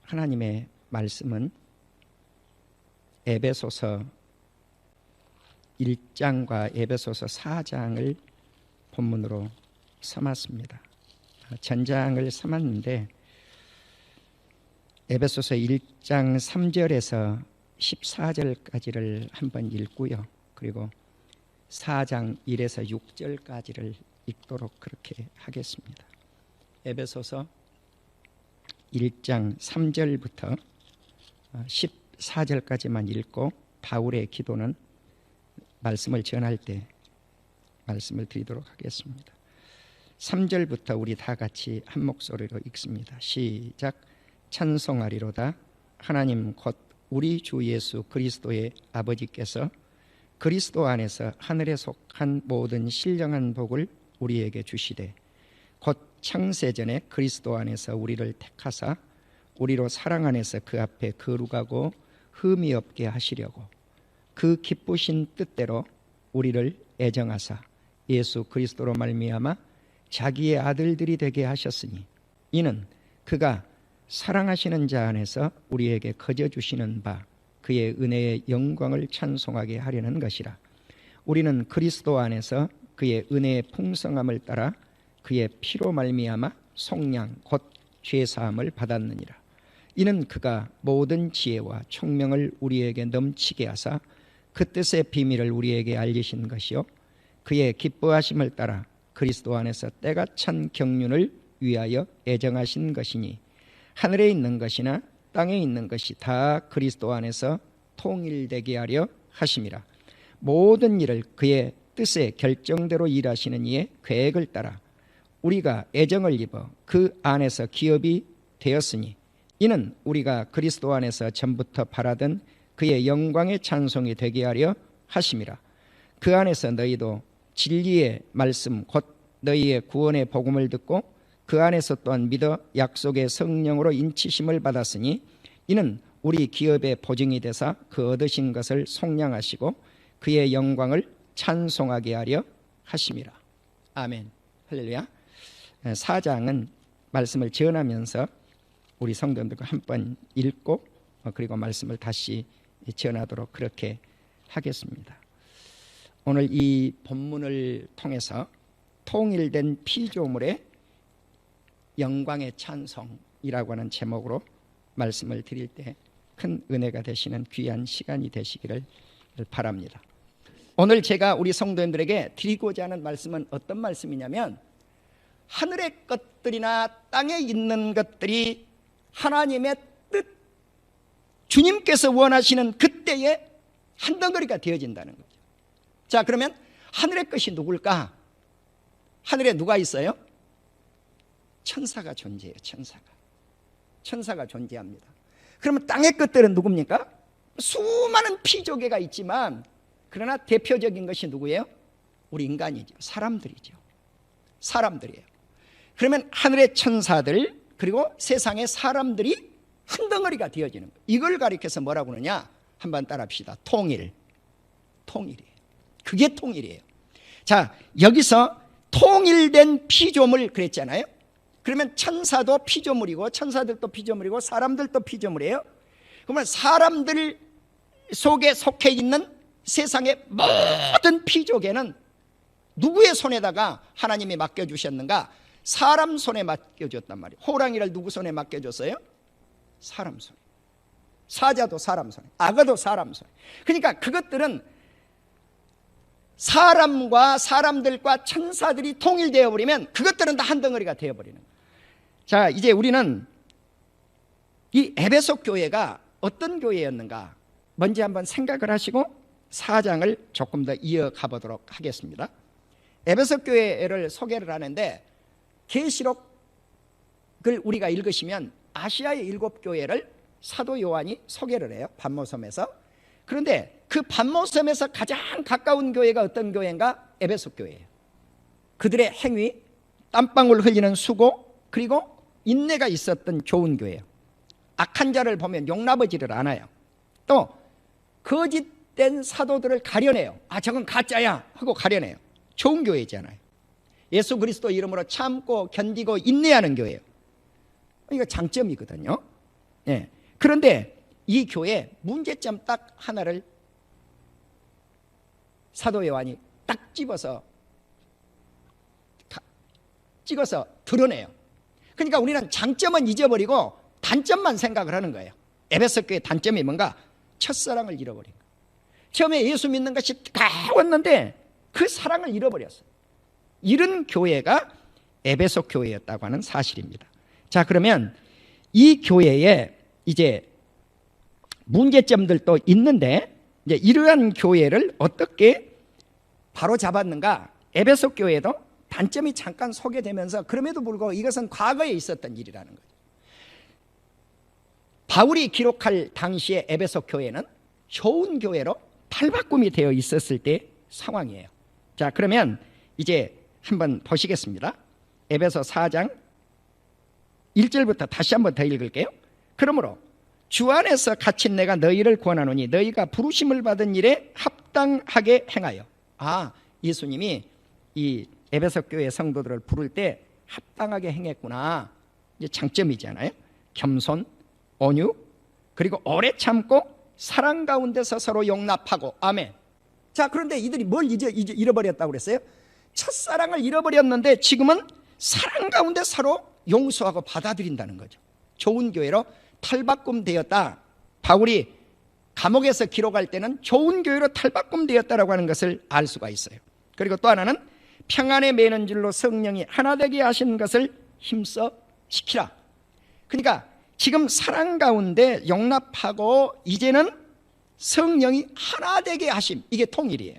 하나님의 말씀은 에베소서 1장과 에베소서 4장을 본문으로 삼았습니다. 전장을 삼았는데 에베소서 1장 3절에서 14절까지를 한번 읽고요. 그리고 4장 1에서 6절까지를 읽도록 그렇게 하겠습니다. 에베소서 1장 3절부터 14절까지만 읽고 바울의 기도는 말씀을 전할 때 말씀을 드리도록 하겠습니다. 3절부터 우리 다 같이 한 목소리로 읽습니다. 시작. 찬송하리로다. 하나님 곧 우리 주 예수 그리스도의 아버지께서 그리스도 안에서 하늘에 속한 모든 신령한 복을 우리에게 주시되 곧 창세전에 그리스도 안에서 우리를 택하사 우리로 사랑 안에서 그 앞에 거룩하고 흠이 없게 하시려고 그 기쁘신 뜻대로 우리를 애정하사 예수 그리스도로 말미암아 자기의 아들들이 되게 하셨으니 이는 그가 사랑하시는 자 안에서 우리에게 거저 주시는 바 그의 은혜의 영광을 찬송하게 하려는 것이라. 우리는 그리스도 안에서 그의 은혜의 풍성함을 따라 그의 피로 말미암아 속량 곧 죄사함을 받았느니라. 이는 그가 모든 지혜와 총명을 우리에게 넘치게 하사 그 뜻의 비밀을 우리에게 알리신 것이요 그의 기뻐하심을 따라 그리스도 안에서 때가 찬 경륜을 위하여 애정하신 것이니 하늘에 있는 것이나 땅에 있는 것이 다 그리스도 안에서 통일되게 하려 하심이라. 모든 일을 그의 뜻의 결정대로 일하시는 이의 계획을 따라 우리가 애정을 입어 그 안에서 기업이 되었으니 이는 우리가 그리스도 안에서 전부터 바라던 그의 영광의 찬송이 되게 하려 하심이라. 그 안에서 너희도 진리의 말씀 곧 너희의 구원의 복음을 듣고 그 안에서 또한 믿어 약속의 성령으로 인치심을 받았으니 이는 우리 기업의 보증이 되사 그 얻으신 것을 속량하시고 그의 영광을 찬송하게 하려 하심이라. 아멘. 할렐루야. 4장은 말씀을 전하면서 우리 성도들과 한번 읽고 그리고 말씀을 다시 전하도록 그렇게 하겠습니다. 오늘 이 본문을 통해서 통일된 피조물의 영광의 찬송이라고 하는 제목으로 말씀을 드릴 때 큰 은혜가 되시는 귀한 시간이 되시기를 바랍니다. 오늘 제가 우리 성도님들에게 드리고자 하는 말씀은 어떤 말씀이냐면 하늘의 것들이나 땅에 있는 것들이 하나님의 뜻, 주님께서 원하시는 그때에 한 덩어리가 되어진다는 거죠. 자, 그러면 하늘의 것이 누굴까? 하늘에 누가 있어요? 천사가 존재해요. 천사가 존재합니다. 그러면 땅의 것들은 누굽니까? 수많은 피조개가 있지만 그러나 대표적인 것이 누구예요? 우리 인간이죠. 사람들이에요. 그러면 하늘의 천사들 그리고 세상의 사람들이 한 덩어리가 되어지는 거예요. 이걸 가리켜서 뭐라고 그러냐? 한번 따라합시다. 통일이에요. 그게 통일이에요. 자, 여기서 통일된 피조물 그랬잖아요. 그러면 천사도 피조물이고 천사들도 피조물이고 사람들도 피조물이에요. 그러면 사람들 속에 속해 있는 세상의 모든 피조개는 누구의 손에다가 하나님이 맡겨주셨는가? 사람 손에 맡겨줬단 말이에요. 호랑이를 누구 손에 맡겨줬어요? 사람 손에. 사자도 사람 손에, 악어도 사람 손에. 그러니까 그것들은 사람과 사람들과 천사들이 통일되어 버리면 그것들은 다 한 덩어리가 되어버리는 거예요. 자, 이제 우리는 이 에베소 교회가 어떤 교회였는가 먼저 한번 생각을 하시고 4장을 조금 더 이어가 보도록 하겠습니다. 에베소 교회를 소개를 하는데 계시록을 우리가 읽으시면 아시아의 7교회를 사도 요한이 소개를 해요. patmos섬에서. 그런데 그 patmos섬에서 가장 가까운 교회가 어떤 교회인가? 에베소 교회예요. 그들의 행위, 땀방울 흘리는 수고, 그리고 인내가 있었던 좋은 교회예요. 악한 자를 보면 용납하지를 않아요. 또 거짓된 사도들을 가려내요. 아, 저건 가짜야 하고 가려내요. 좋은 교회잖아요. 예수 그리스도 이름으로 참고 견디고 인내하는 교회예요. 이거 장점이거든요. 예. 그런데 이 교회 문제점 딱 하나를 사도 요한이 딱 찍어서 드러내요. 그러니까 우리는 장점은 잊어버리고 단점만 생각을 하는 거예요. 에베소 교회 단점이 뭔가? 첫사랑을 잃어버린 거예요. 처음에 예수 믿는 것이 가웠는데 그 사랑을 잃어버렸어요. 이런 교회가 에베소 교회였다고 하는 사실입니다. 자, 그러면 이 교회에 이제 문제점들도 있는데 이제 이러한 교회를 어떻게 바로 잡았는가? 에베소 교회도 단점이 잠깐 소개되면서 그럼에도 불구하고 이것은 과거에 있었던 일이라는 거죠. 바울이 기록할 당시에 에베소 교회는 좋은 교회로 탈바꿈이 되어 있었을 때 상황이에요. 자, 그러면 이제 한번 보시겠습니다. 에베소 4장 1절부터 다시 한번 더 읽을게요. 그러므로 주 안에서 갇힌 내가 너희를 권하노니 너희가 부르심을 받은 일에 합당하게 행하여. 예수님이 이 에베소 교회 성도들을 부를 때 합당하게 행했구나. 이제 장점이잖아요. 겸손, 온유, 그리고 오래 참고 사랑 가운데서 서로 용납하고. 아멘. 자, 그런데 이들이 뭘 이제 잃어버렸다고 그랬어요? 첫사랑을 잃어버렸는데 지금은 사랑 가운데 서로 용서하고 받아들인다는 거죠. 좋은 교회로 탈바꿈 되었다. 바울이 감옥에서 기록할 때는 좋은 교회로 탈바꿈 되었다라고 하는 것을 알 수가 있어요. 그리고 또 하나는 평안에 매는 줄로 성령이 하나 되게 하신 것을 힘써 지키라. 그러니까 지금 사랑 가운데 용납하고 이제는 성령이 하나 되게 하심. 이게 통일이에요.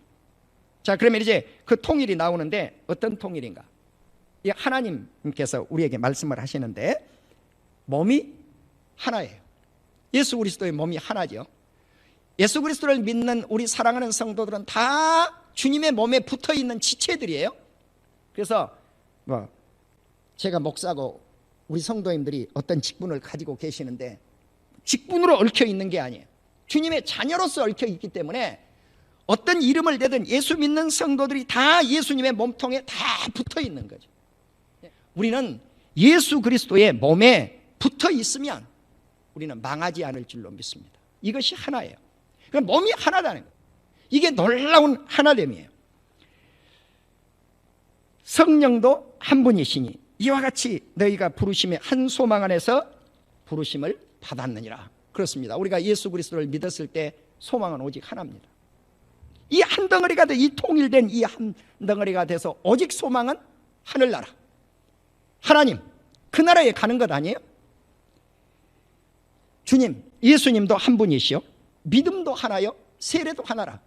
자, 그러면 이제 그 통일이 나오는데 어떤 통일인가? 이 하나님께서 우리에게 말씀을 하시는데 몸이 하나예요. 예수 그리스도의 몸이 하나죠. 예수 그리스도를 믿는 우리 사랑하는 성도들은 다 주님의 몸에 붙어있는 지체들이에요. 그래서 제가 목사고 우리 성도님들이 어떤 직분을 가지고 계시는데 직분으로 얽혀 있는 게 아니에요. 주님의 자녀로서 얽혀 있기 때문에 어떤 이름을 대든 예수 믿는 성도들이 다 예수님의 몸통에 다 붙어 있는 거죠. 우리는 예수 그리스도의 몸에 붙어 있으면 우리는 망하지 않을 줄로 믿습니다. 이것이 하나예요. 그러니까 몸이 하나다는 거예요. 이게 놀라운 하나됨이에요. 성령도 한 분이시니 이와 같이 너희가 부르심의 한 소망 안에서 부르심을 받았느니라. 그렇습니다. 우리가 예수 그리스도를 믿었을 때 소망은 오직 하나입니다. 이 한 덩어리가 돼, 이 통일된 이 한 덩어리가 돼서 오직 소망은 하늘나라, 하나님, 그 나라에 가는 것 아니에요? 주님, 예수님도 한 분이시요, 믿음도 하나요, 세례도 하나라.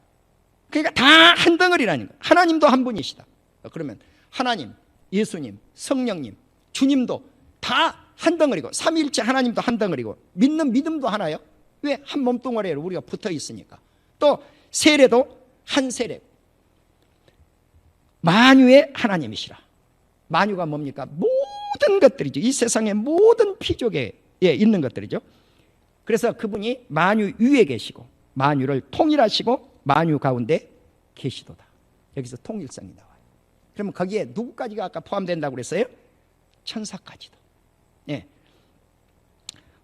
그러니까 다 한 덩어리라는 거예요. 하나님도 한 분이시다. 그러면 하나님, 예수님, 성령님, 주님도 다 한 덩어리고, 삼위일체 하나님도 한 덩어리고, 믿는 믿음도 하나요? 왜? 한 몸뚱아리에 우리가 붙어 있으니까. 또 세례도 한 세례. 만유의 하나님이시라. 만유가 뭡니까? 모든 것들이죠. 이 세상의 모든 피조계에 있는 것들이죠. 그래서 그분이 만유 위에 계시고 만유를 통일하시고 만유 가운데 계시도다. 여기서 통일성이 나와요. 그러면 거기에 누구까지가 아까 포함된다고 그랬어요? 천사까지도. 예.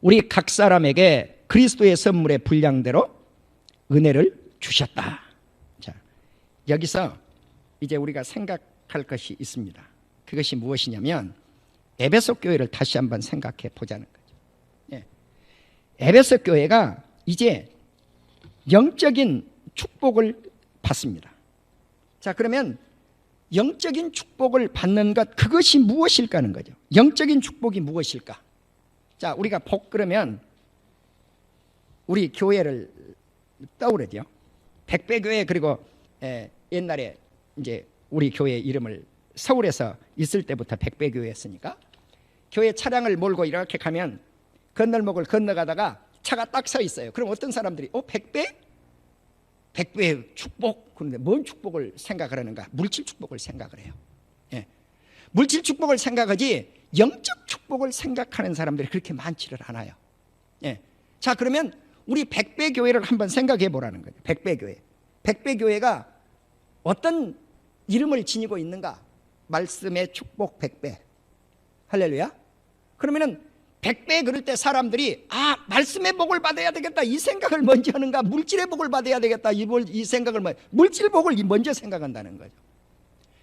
우리 각 사람에게 그리스도의 선물의 분량대로 은혜를 주셨다. 자, 여기서 이제 우리가 생각할 것이 있습니다. 그것이 무엇이냐면 에베소 교회를 다시 한번 생각해 보자는 거죠. 예. 에베소 교회가 이제 영적인 축복을 받습니다. 자, 그러면 영적인 축복을 받는 것, 그것이 무엇일까 하는 거죠. 영적인 축복이 무엇일까? 자, 우리가 복 그러면 우리 교회를 떠오르죠. 백배교회. 그리고 옛날에 이제 우리 교회 이름을 서울에서 있을 때부터 백배교회 했으니까 교회 차량을 몰고 이렇게 가면 건널목을 건너가다가 차가 딱 서 있어요. 그럼 어떤 사람들이 백배? 백배의 축복. 그런데 뭔 축복을 생각을 하는가? 물질 축복을 생각을 해요. 예. 물질 축복을 생각하지 영적 축복을 생각하는 사람들이 그렇게 많지를 않아요. 예. 자, 그러면 우리 백배교회를 한번 생각해 보라는 거죠. 백배교회. 백배교회가 어떤 이름을 지니고 있는가? 말씀의 축복 백배. 할렐루야. 그러면은 100배 그럴 때 사람들이 말씀의 복을 받아야 되겠다 이 생각을 먼저 하는가, 물질의 복을 받아야 되겠다 이 생각을 물질 복을 먼저 생각한다는 거죠.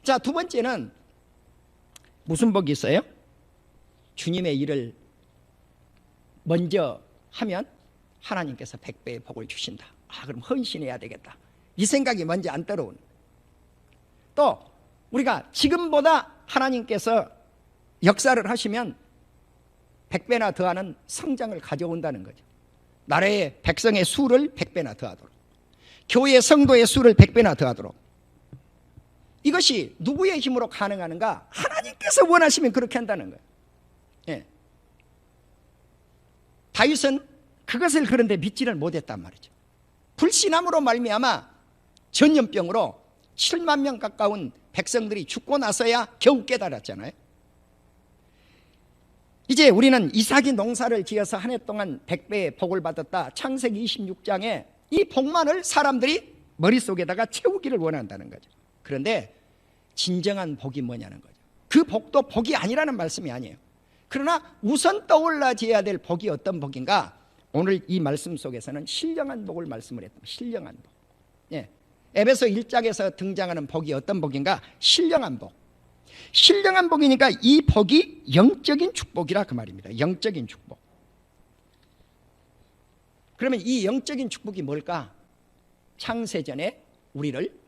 자, 두 번째는 무슨 복이 있어요? 주님의 일을 먼저 하면 하나님께서 100배의 복을 주신다. 그럼 헌신해야 되겠다 이 생각이 먼저 안 들어오는. 또 우리가 지금보다 하나님께서 역사를 하시면 100배나 더하는 성장을 가져온다는 거죠. 나라의 백성의 수를 100배나 더하도록, 교회의 성도의 수를 100배나 더하도록. 이것이 누구의 힘으로 가능한가? 하나님께서 원하시면 그렇게 한다는 거예요. 예. 다윗은 그것을 그런데 믿지를 못했단 말이죠. 불신함으로 말미암아 전염병으로 7만 명 가까운 백성들이 죽고 나서야 겨우 깨달았잖아요. 이제 우리는 이삭이 농사를 지어서 한 해 동안 100배의 복을 받았다. 창세기 26장에 이 복만을 사람들이 머릿속에다가 채우기를 원한다는 거죠. 그런데 진정한 복이 뭐냐는 거죠. 그 복도 복이 아니라는 말씀이 아니에요. 그러나 우선 떠올라져야 될 복이 어떤 복인가? 오늘 이 말씀 속에서는 신령한 복을 말씀을 했다. 신령한 복. 예. 에베소 1장에서 등장하는 복이 어떤 복인가? 신령한 복. 신령한 복이니까 이 복이 영적인 축복이라 그 말입니다. 영적인 축복. 그러면 이 영적인 축복이 뭘까? 창세전에 우리를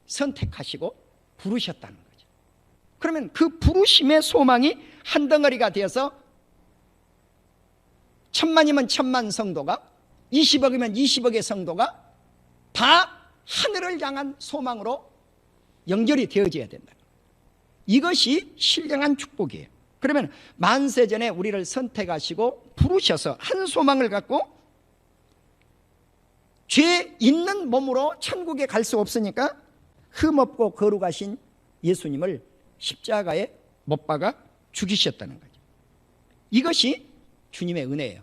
선택하시고 부르셨다는 거죠. 그러면 그 부르심의 소망이 한 덩어리가 되어서 1000만이면 1000만 성도가, 20억이면 20억의 성도가 다 하늘을 향한 소망으로 연결이 되어져야 된다. 이것이 신령한 축복이에요. 그러면 만세전에 우리를 선택하시고 부르셔서 한 소망을 갖고 죄 있는 몸으로 천국에 갈 수 없으니까 흠없고 거룩하신 예수님을 십자가에 못 박아 죽이셨다는 거죠. 이것이 주님의 은혜예요.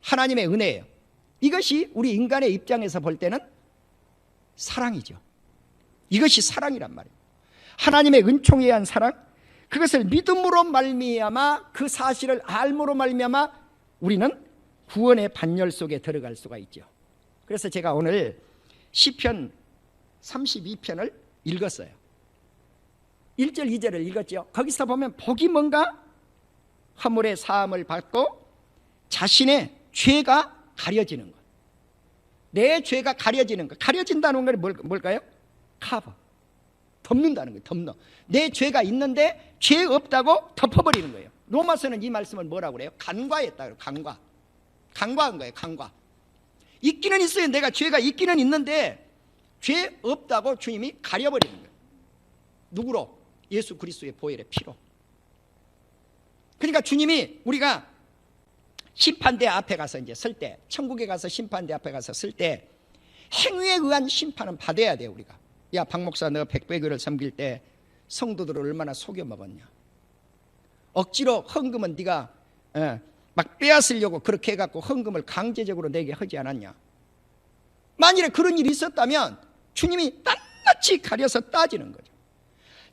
하나님의 은혜예요. 이것이 우리 인간의 입장에서 볼 때는 사랑이죠. 이것이 사랑이란 말이에요. 하나님의 은총에 의한 사랑, 그것을 믿음으로 말미암아 그 사실을 알므로 말미암아 우리는 구원의 반열 속에 들어갈 수가 있죠. 그래서 제가 오늘 시편 32편을 읽었어요. 1절 2절을 읽었죠. 거기서 보면 복이 뭔가? 허물의 사함을 받고 자신의 죄가 가려지는 것. 내 죄가 가려지는 것. 가려진다는 건 뭘까요? 커버. 덮는다는 거예요. 덮는. 내 죄가 있는데 죄 없다고 덮어버리는 거예요. 로마서는 이 말씀을 뭐라고 그래요? 간과했다. 간과. 간과한 거예요. 간과. 있기는 있어요. 내가 죄가 있기는 있는데 죄 없다고 주님이 가려버리는 거예요. 누구로? 예수 그리스도의 보혈의 피로. 그러니까 주님이 우리가 심판대 앞에 가서 이제 설 때, 천국에 가서 심판대 앞에 가서 설 때 행위에 의한 심판은 받아야 돼요. 우리가. 야, 박 목사, 너가 백배교를 섬길 때 성도들을 얼마나 속여 먹었냐. 억지로 헌금은 네가 막 빼앗으려고 그렇게 해갖고 헌금을 강제적으로 내게 하지 않았냐. 만일에 그런 일이 있었다면 주님이 낱낱이 가려서 따지는 거죠.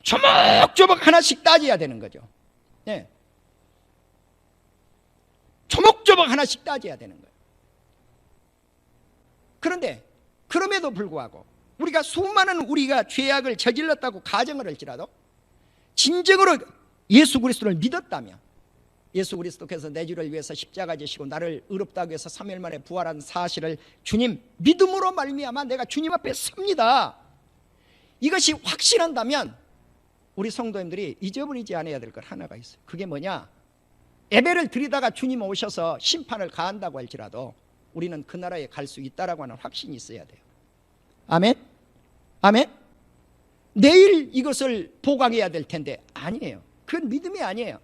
조목조목 하나씩 따져야 되는 거죠. 네. 조목조목 하나씩 따져야 되는 거예요. 그런데 그럼에도 불구하고 우리가 수많은 우리가 죄악을 저질렀다고 가정을 할지라도 진정으로 예수 그리스도를 믿었다면, 예수 그리스도께서 내 죄를 위해서 십자가 지시고 나를 의롭다고 해서 3일 만에 부활한 사실을 주님 믿음으로 말미암아 내가 주님 앞에 섭니다. 이것이 확신한다면 우리 성도님들이 잊어버리지 않아야 될 것 하나가 있어요. 그게 뭐냐? 예배를 드리다가 주님 오셔서 심판을 가한다고 할지라도 우리는 그 나라에 갈 수 있다라고 하는 확신이 있어야 돼요. 아멘? 아멘? 내일 이것을 보강해야 될 텐데 아니에요. 그건 믿음이 아니에요.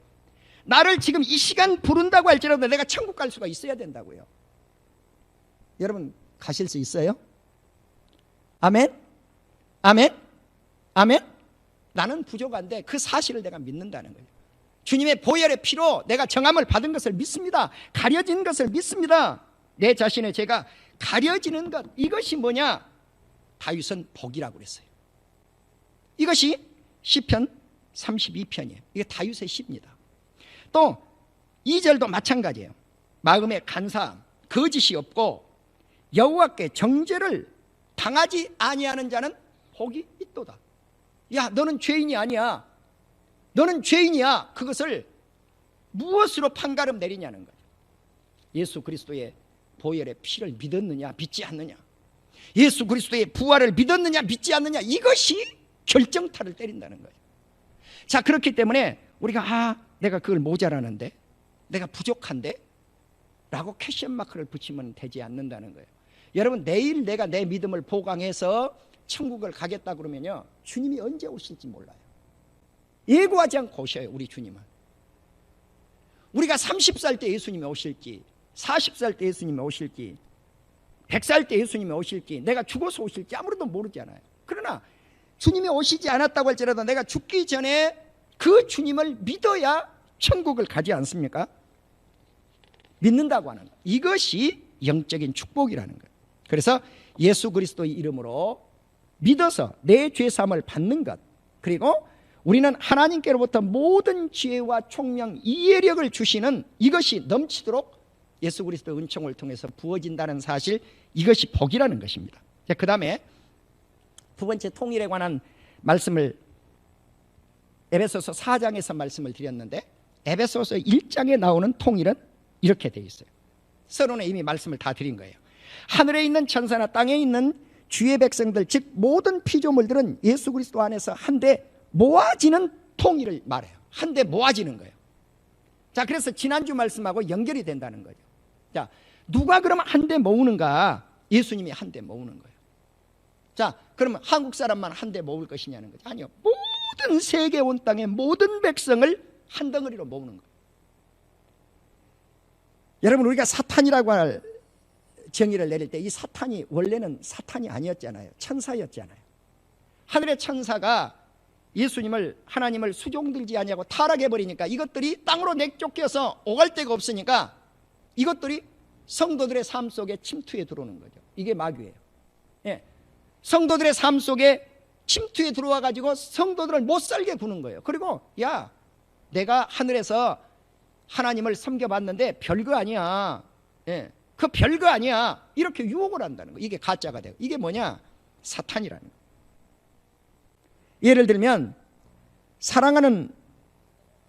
나를 지금 이 시간 부른다고 할지라도 내가 천국 갈 수가 있어야 된다고요. 여러분 가실 수 있어요? 아멘? 아멘? 아멘? 나는 부족한데 그 사실을 내가 믿는다는 거예요. 주님의 보혈의 피로 내가 정함을 받은 것을 믿습니다. 가려진 것을 믿습니다. 내 자신의 죄가 가려지는 것, 이것이 뭐냐? 다윗은 복이라고 그랬어요. 이것이 시편 32편이에요. 이게 다윗의 시입니다. 또 2절도 마찬가지예요. 마음에 간사함, 거짓이 없고 여호와께 정죄를 당하지 아니하는 자는 복이 있도다. 야, 너는 죄인이 아니야. 너는 죄인이야. 그것을 무엇으로 판가름 내리냐는 거예요. 예수 그리스도의 보혈의 피를 믿었느냐 믿지 않느냐, 예수 그리스도의 부활을 믿었느냐 믿지 않느냐, 이것이 결정타를 때린다는 거예요. 자, 그렇기 때문에 우리가 내가 그걸 모자라는데, 내가 부족한데 라고 퀘스천 마크를 붙이면 되지 않는다는 거예요. 여러분, 내일 내가 내 믿음을 보강해서 천국을 가겠다 그러면요, 주님이 언제 오실지 몰라요. 예고하지 않고 오셔요. 우리 주님은. 우리가 30살 때 예수님이 오실지, 40살 때 예수님이 오실지, 100살 때 예수님이 오실지, 내가 죽어서 오실지 아무도 모르잖아요. 그러나 주님이 오시지 않았다고 할지라도 내가 죽기 전에 그 주님을 믿어야 천국을 가지 않습니까? 믿는다고 하는 것, 이것이 영적인 축복이라는 거예요. 그래서 예수 그리스도의 이름으로 믿어서 내 죄사함을 받는 것, 그리고 우리는 하나님께로부터 모든 지혜와 총명, 이해력을 주시는, 이것이 넘치도록 예수 그리스도의 은총을 통해서 부어진다는 사실, 이것이 복이라는 것입니다. 그 다음에 두 번째, 통일에 관한 말씀을 에베소서 4장에서 말씀을 드렸는데, 에베소서 1장에 나오는 통일은 이렇게 되어 있어요. 서론에 이미 말씀을 다 드린 거예요. 하늘에 있는 천사나 땅에 있는 주의 백성들, 즉 모든 피조물들은 예수 그리스도 안에서 한데 모아지는 통일을 말해요. 한데 모아지는 거예요. 자, 그래서 지난주 말씀하고 연결이 된다는 거죠. 자, 누가 그러면 한데 모으는가? 예수님이 한데 모으는 거예요. 자, 그러면 한국 사람만 한데 모을 것이냐는 거죠. 아니요, 모든 세계 온 땅의 모든 백성을 한 덩어리로 모으는 거예요. 여러분, 우리가 사탄이라고 할 정의를 내릴 때, 이 사탄이 원래는 사탄이 아니었잖아요. 천사였잖아요. 하늘의 천사가 예수님을, 하나님을 수종들지 아니하고 타락해버리니까 이것들이 땅으로 내쫓겨서 오갈 데가 없으니까 이것들이 성도들의 삶 속에 침투해 들어오는 거죠. 이게 마귀예요. 예. 성도들의 삶 속에 침투해 들어와 가지고 성도들을 못 살게 구는 거예요. 그리고 야, 내가 하늘에서 하나님을 섬겨봤는데 별거 아니야. 예. 그 별거 아니야. 이렇게 유혹을 한다는 거예요. 이게 가짜가 되고. 이게 뭐냐? 사탄이라는 거예요. 예를 들면 사랑하는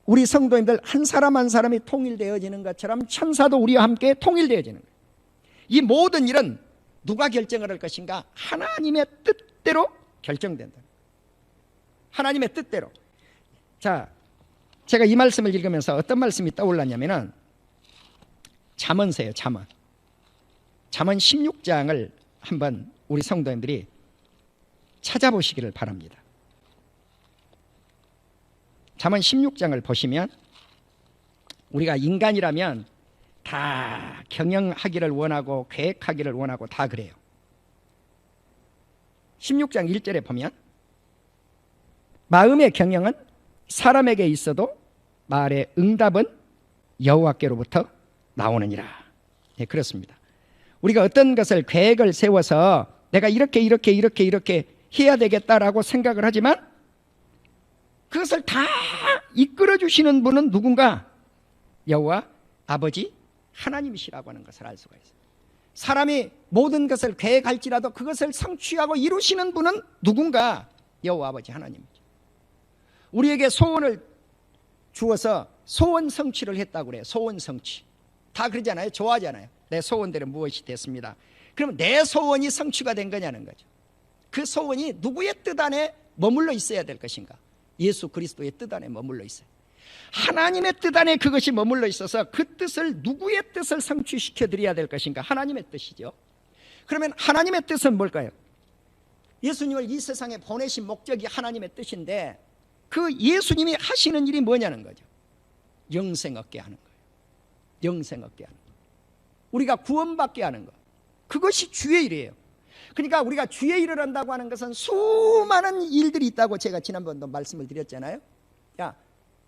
우리 성도님들 한 사람 한 사람이 통일되어지는 것처럼 천사도 우리와 함께 통일되어지는 거예요. 이 모든 일은 누가 결정을 할 것인가? 하나님의 뜻대로 결정된다. 하나님의 뜻대로. 자, 제가 이 말씀을 읽으면서 어떤 말씀이 떠올랐냐면은 잠언서예요. 잠언 16장을 한번 우리 성도님들이 찾아보시기를 바랍니다. 잠언 16장을 보시면, 우리가 인간이라면 다 경영하기를 원하고 계획하기를 원하고 다 그래요. 16장 1절에 보면, 마음의 경영은 사람에게 있어도 말의 응답은 여호와께로부터 나오느니라. 네, 그렇습니다. 우리가 어떤 것을 계획을 세워서 내가 이렇게 해야 되겠다라고 생각을 하지만 그것을 다 이끌어 주시는 분은 누군가? 여호와 아버지 하나님이시라고 하는 것을 알 수가 있어요. 사람이 모든 것을 계획할지라도 그것을 성취하고 이루시는 분은 누군가? 여호와 아버지 하나님이죠. 우리에게 소원을 주어서 소원 성취를 했다고 그래요. 소원 성취. 다 그러잖아요. 좋아하잖아요. 내 소원대로 무엇이 됐습니다. 그러면 내 소원이 성취가 된 거냐는 거죠. 그 소원이 누구의 뜻 안에 머물러 있어야 될 것인가? 예수 그리스도의 뜻 안에 머물러 있어요. 하나님의 뜻 안에 그것이 머물러 있어서 그 뜻을, 누구의 뜻을 성취시켜 드려야 될 것인가? 하나님의 뜻이죠. 그러면 하나님의 뜻은 뭘까요? 예수님을 이 세상에 보내신 목적이 하나님의 뜻인데 그 예수님이 하시는 일이 뭐냐는 거죠. 영생 얻게 하는 거예요. 영생 얻게 하는 거. 우리가 구원받게 하는 거. 그것이 주의 일이에요. 그러니까 우리가 주의 일을 한다고 하는 것은 수많은 일들이 있다고 제가 지난번도 말씀을 드렸잖아요. 야,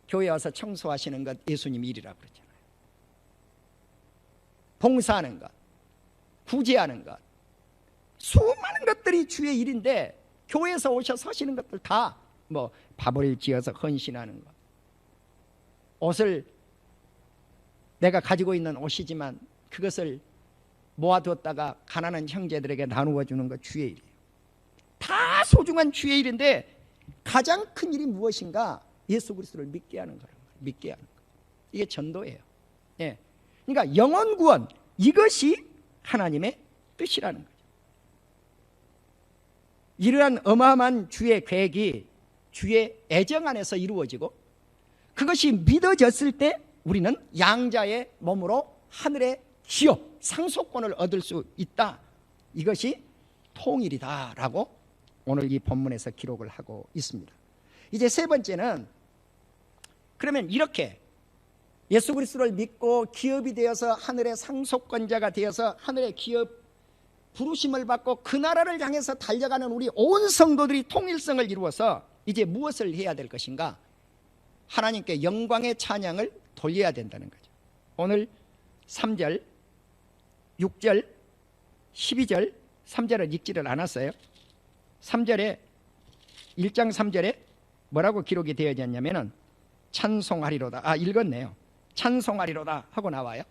교회 와서 청소하시는 것 예수님 일이라고 그랬잖아요. 봉사하는 것, 구제하는 것, 수많은 것들이 주의 일인데 교회에서 오셔서 하시는 것들 다 뭐 밥을 지어서 헌신하는 것, 옷을 내가 가지고 있는 옷이지만 그것을 모아두었다가 가난한 형제들에게 나누어 주는 것 주의 일이에요. 다 소중한 주의 일인데 가장 큰 일이 무엇인가? 예수 그리스도를 믿게 하는 거예요. 믿게 하는 거. 이게 전도예요. 예. 그러니까 영혼 구원, 이것이 하나님의 뜻이라는 거죠. 이러한 어마어마한 주의 계획이 주의 애정 안에서 이루어지고 그것이 믿어졌을 때 우리는 양자의 몸으로 하늘의 기업, 상속권을 얻을 수 있다. 이것이 통일이다라고 오늘 이 본문에서 기록을 하고 있습니다. 이제 세 번째는 그러면 이렇게 예수 그리스도를 믿고 기업이 되어서 하늘의 상속권자가 되어서 하늘의 기업 부르심을 받고 그 나라를 향해서 달려가는 우리 온 성도들이 통일성을 이루어서 이제 무엇을 해야 될 것인가? 하나님께 영광의 찬양을 돌려야 된다는 거죠. 오늘 3절, 6절, 12절, 3절을 읽지를 않았어요. 3절에 1장 3절에 뭐라고 기록이 되어졌냐면은 찬송하리로다. 읽었네요. 찬송하리로다 하고 나와요.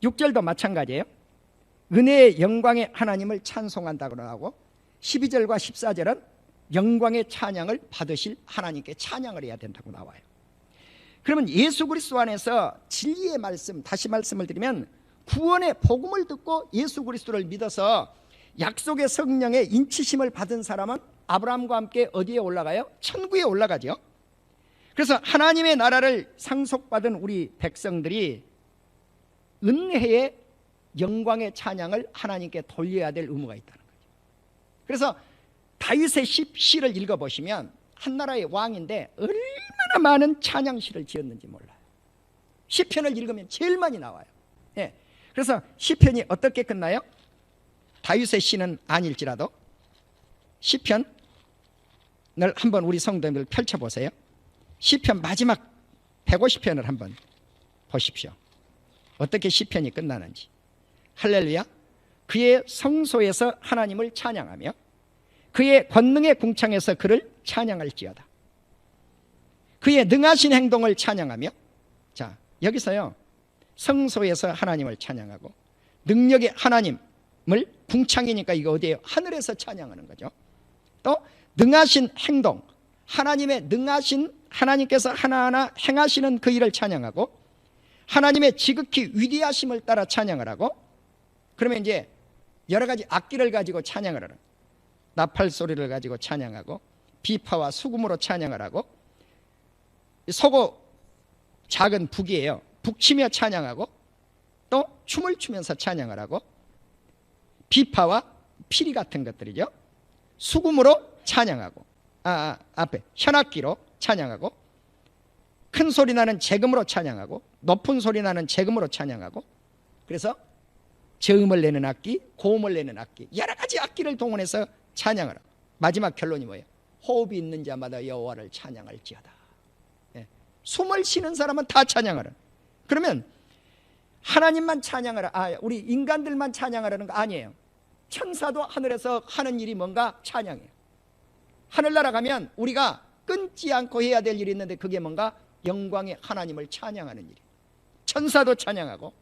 6절도 마찬가지예요. 은혜의 영광의 하나님을 찬송한다고 나오고 12절과 14절은 영광의 찬양을 받으실 하나님께 찬양을 해야 된다고 나와요. 그러면 예수 그리스도 안에서 진리의 말씀, 다시 말씀을 드리면 구원의 복음을 듣고 예수 그리스도를 믿어서 약속의 성령의 인치심을 받은 사람은 아브라함과 함께 어디에 올라가요? 천국에 올라가죠. 그래서 하나님의 나라를 상속받은 우리 백성들이 은혜의 영광의 찬양을 하나님께 돌려야 될 의무가 있다는 거죠. 그래서 다윗의 시를 읽어보시면 한 나라의 왕인데 얼마나 많은 찬양시를 지었는지 몰라요. 시편을 읽으면 제일 많이 나와요. 예. 그래서 시편이 어떻게 끝나요? 다윗의 시는 아닐지라도 시편을 한번 우리 성도님들 펼쳐보세요. 시편 마지막 150편을 한번 보십시오. 어떻게 시편이 끝나는지. 할렐루야. 그의 성소에서 하나님을 찬양하며 그의 권능의 궁창에서 그를 찬양할지어다. 그의 능하신 행동을 찬양하며, 자 여기서요 성소에서 하나님을 찬양하고 능력의 하나님을, 궁창이니까 이거 어디에요? 하늘에서 찬양하는 거죠. 또 능하신 행동, 하나님의 능하신, 하나님께서 하나하나 행하시는 그 일을 찬양하고 하나님의 지극히 위대하심을 따라 찬양을 하고, 그러면 이제 여러 가지 악기를 가지고 찬양을 하는, 나팔 소리를 가지고 찬양하고 비파와 수금으로 찬양을 하고, 소고 작은 북이에요. 북치며 찬양하고 또 춤을 추면서 찬양을 하고, 비파와 피리 같은 것들이죠. 수금으로 찬양하고, 앞에 현악기로 찬양하고, 큰 소리 나는 재금으로 찬양하고, 높은 소리 나는 재금으로 찬양하고, 그래서 저음을 내는 악기, 고음을 내는 악기, 여러 가지 악기를 동원해서 찬양을 하고, 마지막 결론이 뭐예요? 호흡이 있는 자마다 여호와를 찬양할지어다. 예. 숨을 쉬는 사람은 다 찬양하라. 그러면 하나님만 찬양하라, 우리 인간들만 찬양하라는 거 아니에요. 천사도 하늘에서 하는 일이 뭔가? 찬양이에요. 하늘나라 가면 우리가 끊지 않고 해야 될 일이 있는데 그게 뭔가? 영광의 하나님을 찬양하는 일이에요. 천사도 찬양하고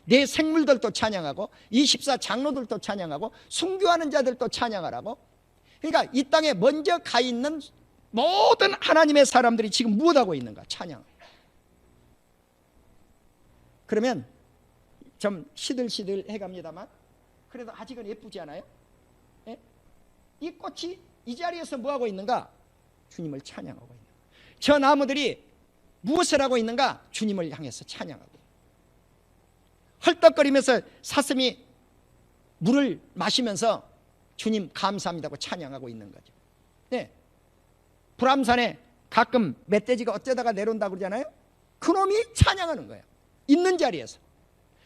내 생물들도 찬양하고 24 장로들도 찬양하고 순교하는 자들도 찬양하라고. 그러니까 이 땅에 먼저 가 있는 모든 하나님의 사람들이 지금 무엇하고 있는가? 찬양. 그러면 좀 시들시들 해갑니다만 그래도 아직은 예쁘지 않아요? 예? 이 꽃이 이 자리에서 뭐하고 있는가? 주님을 찬양하고 있는 거예요. 저 나무들이 무엇을 하고 있는가? 주님을 향해서 찬양하고, 헐떡거리면서 사슴이 물을 마시면서 주님 감사합니다고 찬양하고 있는 거죠. 네. 불암산에 가끔 멧돼지가 어쩌다가 내려온다고 그러잖아요. 그놈이 찬양하는 거예요. 있는 자리에서.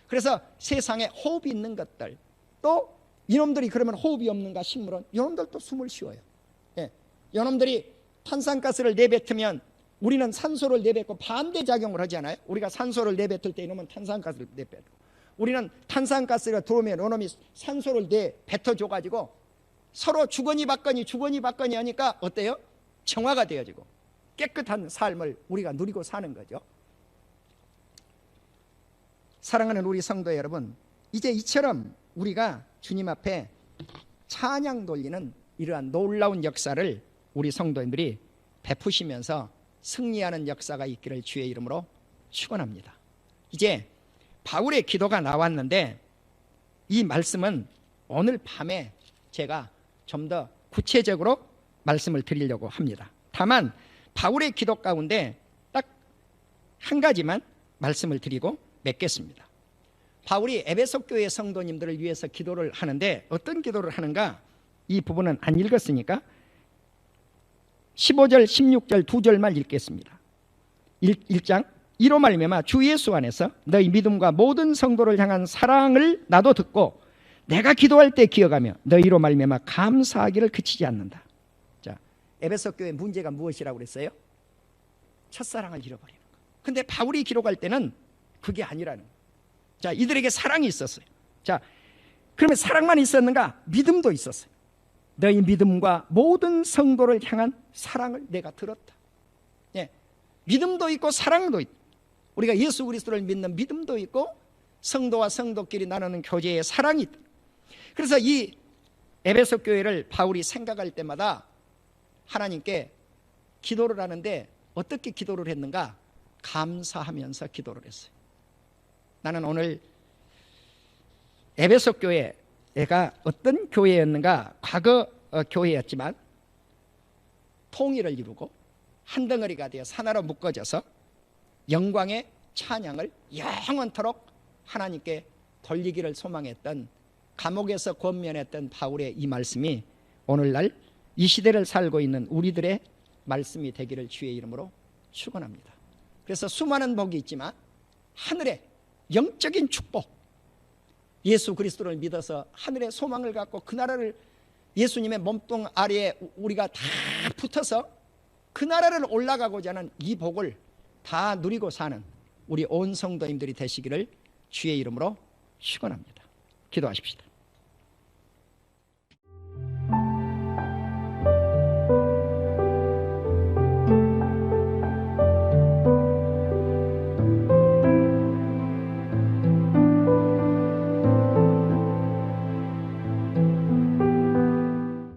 그래서 세상에 호흡이 있는 것들, 또 이놈들이 그러면 호흡이 없는가? 식물은 이놈들도 숨을 쉬어요. 예. 이놈들이 탄산가스를 내뱉으면 우리는 산소를 내뱉고 반대 작용을 하잖아요. 우리가 산소를 내뱉을 때 이놈은 탄산가스를 내뱉고, 우리는 탄산가스가 들어오면 이놈이 산소를 내뱉어줘가지고 서로 주거니 받거니 하니까 어때요? 정화가 되어지고 깨끗한 삶을 우리가 누리고 사는 거죠. 사랑하는 우리 성도 여러분, 이제 이처럼 우리가 주님 앞에 찬양 돌리는 이러한 놀라운 역사를 우리 성도님들이 베푸시면서 승리하는 역사가 있기를 주의 이름으로 축원합니다. 이제 바울의 기도가 나왔는데 이 말씀은 오늘 밤에 제가 좀 더 구체적으로 말씀을 드리려고 합니다. 다만 바울의 기도 가운데 딱 한 가지만 말씀을 드리고 맺겠습니다. 바울이 에베소 교회 성도님들을 위해서 기도를 하는데 어떤 기도를 하는가? 이 부분은 안 읽었으니까 15절 16절 두 절만 읽겠습니다. 1장 이로 말미암아 주 예수 안에서 너희 믿음과 모든 성도를 향한 사랑을 나도 듣고 내가 기도할 때 기억하며 너희로 말미암아 감사하기를 그치지 않는다. 자, 에베소 교회 문제가 무엇이라고 그랬어요? 첫사랑을 잃어버리는 거. 근데 바울이 기록할 때는 그게 아니라는 거예요. 자, 이들에게 사랑이 있었어요. 자, 그러면 사랑만 있었는가? 믿음도 있었어요. 너희 믿음과 모든 성도를 향한 사랑을 내가 들었다. 예, 믿음도 있고 사랑도 있다. 우리가 예수 그리스도를 믿는 믿음도 있고 성도와 성도끼리 나누는 교제의 사랑이 있다. 그래서 이 에베소 교회를 바울이 생각할 때마다 하나님께 기도를 하는데 어떻게 기도를 했는가? 감사하면서 기도를 했어요. 나는 오늘 에베소 교회가 어떤 교회였는가? 과거 교회였지만 통일을 이루고 한 덩어리가 되어 하나로 묶어져서 영광의 찬양을 영원토록 하나님께 돌리기를 소망했던, 감옥에서 권면했던 바울의 이 말씀이 오늘날 이 시대를 살고 있는 우리들의 말씀이 되기를 주의 이름으로 축원합니다. 그래서 수많은 복이 있지만 하늘의 영적인 축복, 예수 그리스도를 믿어서 하늘의 소망을 갖고 그 나라를, 예수님의 몸통 아래에 우리가 다 붙어서 그 나라를 올라가고자 하는 이 복을 다 누리고 사는 우리 온 성도님들이 되시기를 주의 이름으로 축원합니다. 기도하십시다.